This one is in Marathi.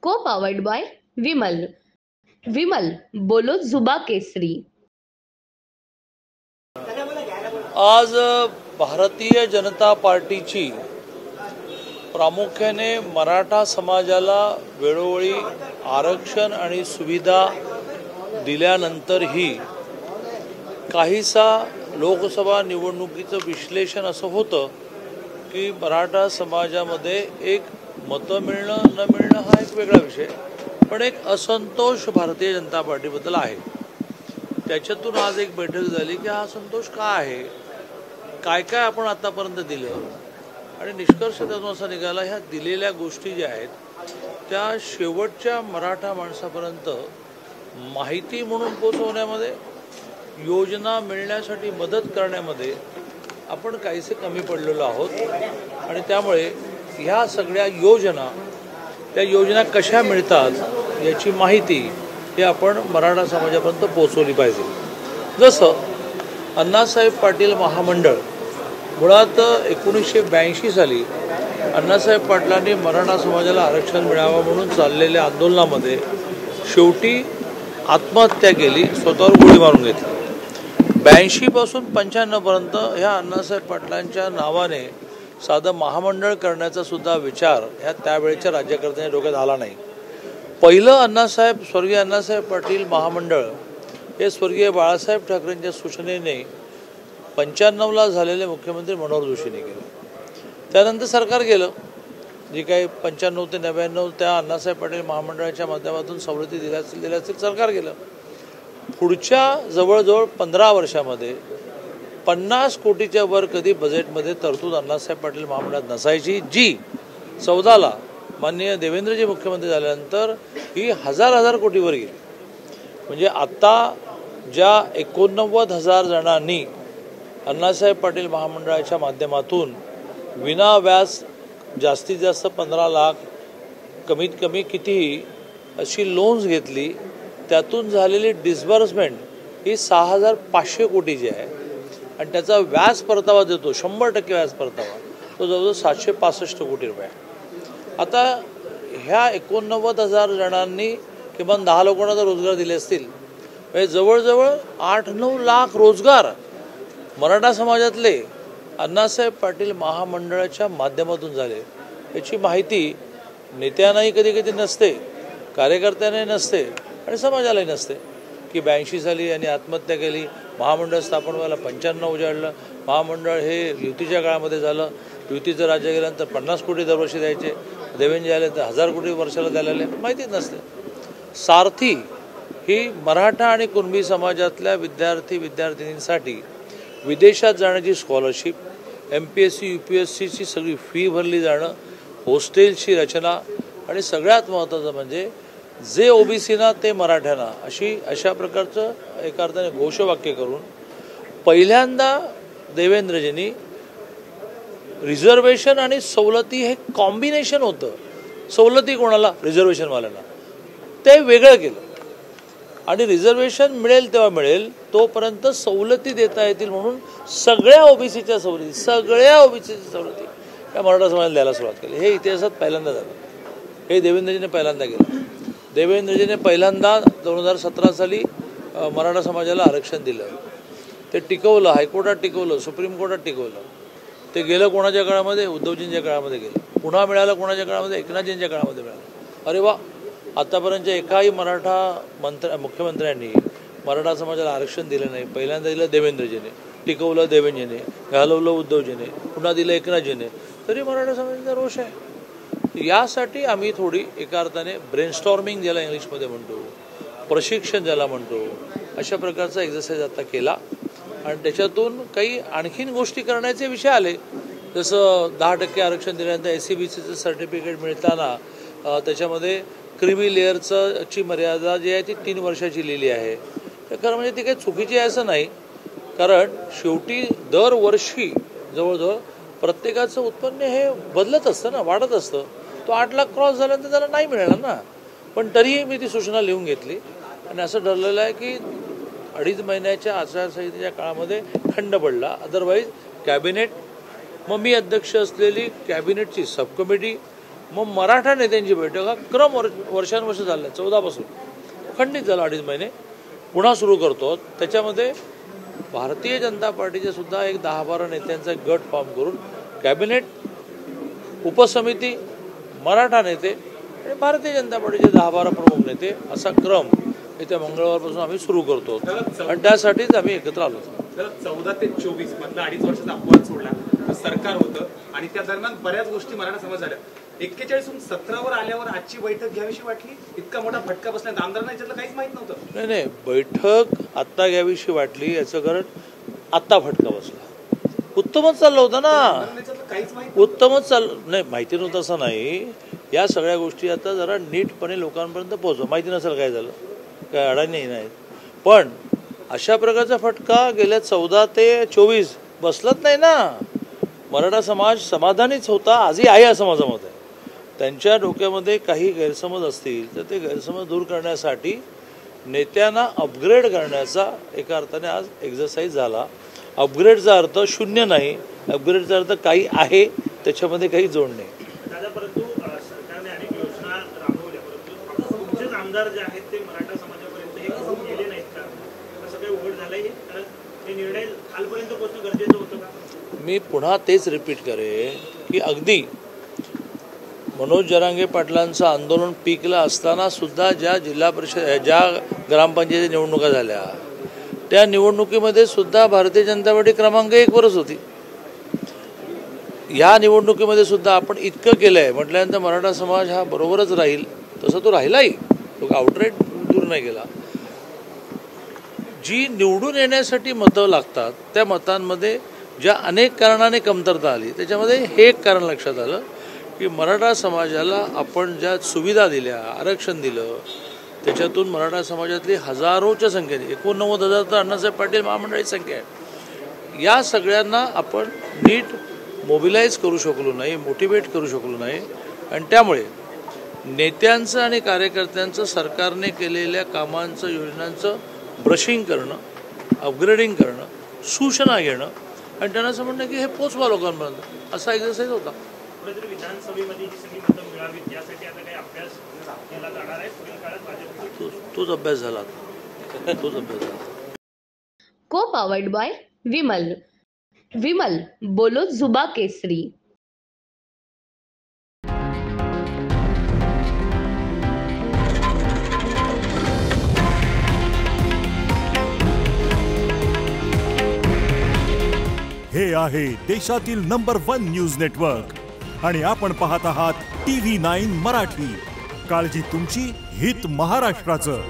को पावर्ड बाय विमल. विमल बोलो जुबा केसरी. आज भारतीय जनता पार्टीची प्रामुख्याने मराठा समाजाला वेळोवेळी आरक्षण आणि सुविधा दिल्यानंतरही काहीसा लोकसभा निवडणुकीचं विश्लेषण असं होतं की मराठा समाजामध्ये एक मतं मिळणं न मिळणं हा एक वेगळा विषय, पण एक असंतोष भारतीय जनता पार्टीबद्दल आहे. त्याच्यातून आज एक बैठक झाली की हा असंतोष का आहे, काय काय आपण आतापर्यंत दिलं, आणि निष्कर्ष त्यातून असा निघाला ह्या दिलेल्या गोष्टी ज्या आहेत त्या शेवटच्या मराठा माणसापर्यंत माहिती म्हणून पोचवण्यामध्ये, योजना मिळण्यासाठी मदत करण्यामध्ये आपण काहीसे कमी पडलेलो आहोत. आणि त्यामुळे ह्या सगळ्या योजना, त्या योजना कशा मिळतात याची माहिती ही आपण मराठा समाजापर्यंत पोचवली पाहिजे. जसं अण्णासाहेब पाटील महामंडळ, मुळात 1982 साली अण्णासाहेब पाटलांनी मराठा समाजाला आरक्षण मिळावं म्हणून चाललेल्या आंदोलनामध्ये शेवटी आत्महत्या केली, स्वतःवर गोळी मारून घेतली. 82 पासून 95 पर्यंत ह्या अण्णासाहेब पाटलांच्या नावाने साधं महामंडळ करण्याचा सुद्धा विचार ह्या त्यावेळेच्या राज्यकर्त्यांच्या डोक्यात आला नाही. पहिलं स्वर्गीय अण्णासाहेब पाटील महामंडळ हे स्वर्गीय बाळासाहेब ठाकरेंच्या सूचनेने 95ला झालेले मुख्यमंत्री मनोहर जोशीने केलं. त्यानंतर सरकार गेलं, जी काही 95 ते 99 त्या अण्णासाहेब पाटील महामंडळाच्या माध्यमातून सवलती दिल्या असतील सरकार गेलं. पुढच्या जवळजवळ 15 वर्षामध्ये 50 कोटीच्या वर कधी बजेटमध्ये तरतूद अण्णासाहेब पाटील महामंडळात नसायची, जी 14ला माननीय देवेंद्रजी मुख्यमंत्री झाल्यानंतर ही हजार कोटीवर गेली. म्हणजे आत्ता ज्या 89,000 जणांनी अण्णासाहेब पाटील महामंडळाच्या माध्यमातून विना व्याज जास्तीत जास्त 15 लाख, कमीत कमी कितीही अशी लोन्स घेतली, त्यातून झालेली डिस्बर्समेंट ही 6,500 कोटीची आहे. आणि त्याचा व्याज परतावा देतो 100% व्याज परतावा, तो जवळजवळ 765 कोटी रुपये. आता ह्या 89,000 जणांनी किमान 10 लोकांना जर रोजगार दिले असतील, म्हणजे जवळजवळ 8-9 लाख रोजगार मराठा समाजातले अण्णासाहेब पाटील महामंडळाच्या माध्यमातून झाले. याची माहिती नेत्यांनाही कधी कधी नसते, कार्यकर्त्यांनाही नसते आणि समाजालाही नसते. की 82 साली यांनी आत्महत्या केली, महामंडळ स्थापन व्हायला 95 उजाडलं, महामंडळ हे युतीच्या काळामध्ये झालं, युतीचं राज्य गेल्यानंतर 50 कोटी दरवर्षी द्यायचे, देवेंद्र आल्यानंतर 1000 कोटी वर्षाला द्यायला माहितीच नसते. सारथी ही मराठा आणि कुणबी समाजातल्या विद्यार्थींसाठी विदेशात जाण्याची स्कॉलरशिप, MPSC UPSCची सगळी फी भरली जाणं, हॉस्टेलची रचना, आणि सगळ्यात महत्त्वाचं म्हणजे जे OBCना ते मराठ्यांना, अशा प्रकारचं एका अर्थाने घोषवाक्य करून पहिल्यांदा देवेंद्रजींनी रिझर्वेशन आणि सवलती हे कॉम्बिनेशन होतं. सवलती कोणाला? रिझर्वेशनवाल्यांना. ते वेगळं केलं आणि रिझर्वेशन मिळेल तेव्हा मिळेल, तोपर्यंत सवलती देता येतील म्हणून सगळ्या OBCच्या सवलती या मराठा समाजाला द्यायला सुरुवात केली. हे इतिहासात पहिल्यांदा झालं. हे देवेंद्रजीने पहिल्यांदा केलं. देवेंद्रजीने पहिल्यांदा 2017 साली मराठा समाजाला आरक्षण दिलं. ते टिकवलं, हायकोर्टात टिकवलं, सुप्रीम कोर्टात टिकवलं. ते गेलं कोणाच्या काळामध्ये? उद्धवजींच्या काळामध्ये गेलं. पुन्हा मिळालं कोणाच्या काळामध्ये? एकनाथजींच्या काळामध्ये मिळालं. अरे वा, आतापर्यंतच्या एकाही मराठा मुख्यमंत्र्यांनी मराठा समाजाला आरक्षण दिलं नाही. पहिल्यांदा दिलं देवेंद्रजीने, टिकवलं देवेंद्रजीने, घालवलं उद्धवजीने, पुन्हा दिलं एकनाथजीने. तरी मराठा समाजाचा रोष आहे. यासाठी आम्ही थोडी एका अर्थाने ब्रेनस्टॉर्मिंग ज्याला इंग्लिशमध्ये म्हणतो, प्रशिक्षण ज्याला म्हणतो, अशा प्रकारचा एक्झरसाईज आता केला. आणि त्याच्यातून काही आणखीन गोष्टी करण्याचे विषय आले. जसं 10% आरक्षण दिल्यानंतर SCBCचं सर्टिफिकेट मिळताना त्याच्यामध्ये क्रिमी लेअरची मर्यादा जी आहे ती 3 वर्षाची लिहिली आहे. तर खरं म्हणजे ती काही चुकीची आहे असं नाही, कारण शेवटी दरवर्षी जवळजवळ प्रत्येकाचं उत्पन्न हे बदलत असतं ना, वाढत असतं. तो 8 लाख क्रॉस झाल्यानंतर त्याला नाही मिळाला ना. पण तरीही मी ती सूचना लिहून घेतली आणि असं ठरलेलं आहे की 2.5 महिन्याच्या आचारसंहितेच्या काळामध्ये खंड पडला, अदरवाईज कॅबिनेट, मग मी अध्यक्ष असलेली कॅबिनेटची सब कमिटी, मग मराठा नेत्यांची बैठक हा क्रम वर्षानुवर्ष झाला 14 पासून खंडित झाला 2.5 महिने पुन्हा सुरू करतो. त्याच्यामध्ये भारतीय जनता पार्टीचे सुद्धा एक 10-12 नेत्यांचा गट फॉर्म करून कॅबिनेट, उपसमिती, मराठा नेते आणि भारतीय जनता पार्टीचे 10-12 प्रमुख नेते असा क्रम येत्या मंगळवारपासून आम्ही सुरू करतो आणि त्यासाठीच आम्ही एकत्र आलो. 14 ते 24 मधला 2.5 वर्षाचा अपवाद सोडला सरकार होतं आणि त्या दरम्यान बऱ्याच गोष्टी मराठा समाज झाल्या. 41 17वर आल्यावर आजची बैठक घ्यावीशी वाटली, इतका मोठा फटका बसला, आमदारांना याच्यातलं काहीच माहित नव्हतं. नाही, बैठक आत्ता घ्यावीशी वाटली याचं कारण आत्ता फटका बसला. उत्तमच चाललं होतं ना, उत्तमच नाही, माहिती नव्हतं असं नाही. या सगळ्या गोष्टी आता जरा नीटपणे लोकांपर्यंत पोहोचव. माहिती नसेल काय झालं, काय अडाणी नाहीत, पण अशा प्रकारचा फटका गेल्या 14 ते 24 बसलाच नाही ना. मराठा समाज समाधानीच होता, आजही आहे असं माझं मत आहे. त्यांच्या डोक्यामध्ये काही गैरसमज असतील तर ते गैरसमज दूर करण्यासाठी नेत्यांना अपग्रेड करण्याचा एका अर्थाने आज एक्झरसाईज झाला. अपग्रेडचा अर्थ शून्य नाही, अपग्रेडचा अर्थ काही आहे, त्याच्यामध्ये काही जोडणे. दादा, परंतु सरकारने अनेक योजना राबवल्या, परंतु तुमचेच आमदार जे आहेत ते मराठा समाजापर्यंत हे करून गेले नाहीत का? असं काही उघड झालंय? कारण हे निर्णय खालपर्यंत पोहोचणं गरजेचं होतं का? मी पुन्हा तेच रिपीट करेन की अगदी मनोज जरांगे पाटलांचं आंदोलन पीकला असताना सुद्धा ज्या जिल्हा परिषद, ज्या ग्रामपंचायती निवडणुका झाल्या त्या निवडणुकीमध्ये सुद्धा भारतीय जनता पार्टी क्रमांक 1 वरच होती. या निवडणुकीमध्ये सुद्धा आपण इतकं केलं आहे म्हटल्यानंतर मराठा समाज हा बरोबरच राहील, तसा तो राहिलाही, तो आउटराईट दूर नाही गेला. जी निवडून येण्यासाठी मतं लागतात त्या मतांमध्ये ज्या अनेक कारणाने कमतरता आली त्याच्यामध्ये हे एक कारण लक्षात आलं की मराठा समाजाला आपण ज्या सुविधा दिल्या, आरक्षण दिलं, त्याच्यातून मराठा समाजातली हजारोच्या संख्येने 89,000 तर अण्णासाहेब पाटील महामंडळाची संख्या आहे. या सगळ्यांना आपण नीट मोबिलाईज करू शकलो नाही, मोटिवेट करू शकलो नाही आणि त्यामुळे नेत्यांचं आणि कार्यकर्त्यांचं सरकारने केलेल्या कामांचं, योजनांचं ब्रशिंग करणं, अपग्रेडिंग करणं, सूचना घेणं आणि त्यांना असं म्हणणं की हे पोचवा लोकांपर्यंत, असा एक्झरसाईज होता. विधानसभेमध्ये जी सगळी मतं मिळावीत यासाठी आता काही अभ्यास केला जाणार आहे पुढील काळात भाजप? तोच अभ्यास झाला. को पावर्ड बाय विमल. विमल बोलो जुबा केसरी. हे आहे देशातील नंबर 1 न्यूज नेटवर्क आणि आपण पाहत आहात TV9 मराठी. काळजी तुमची, हित महाराष्ट्राचं.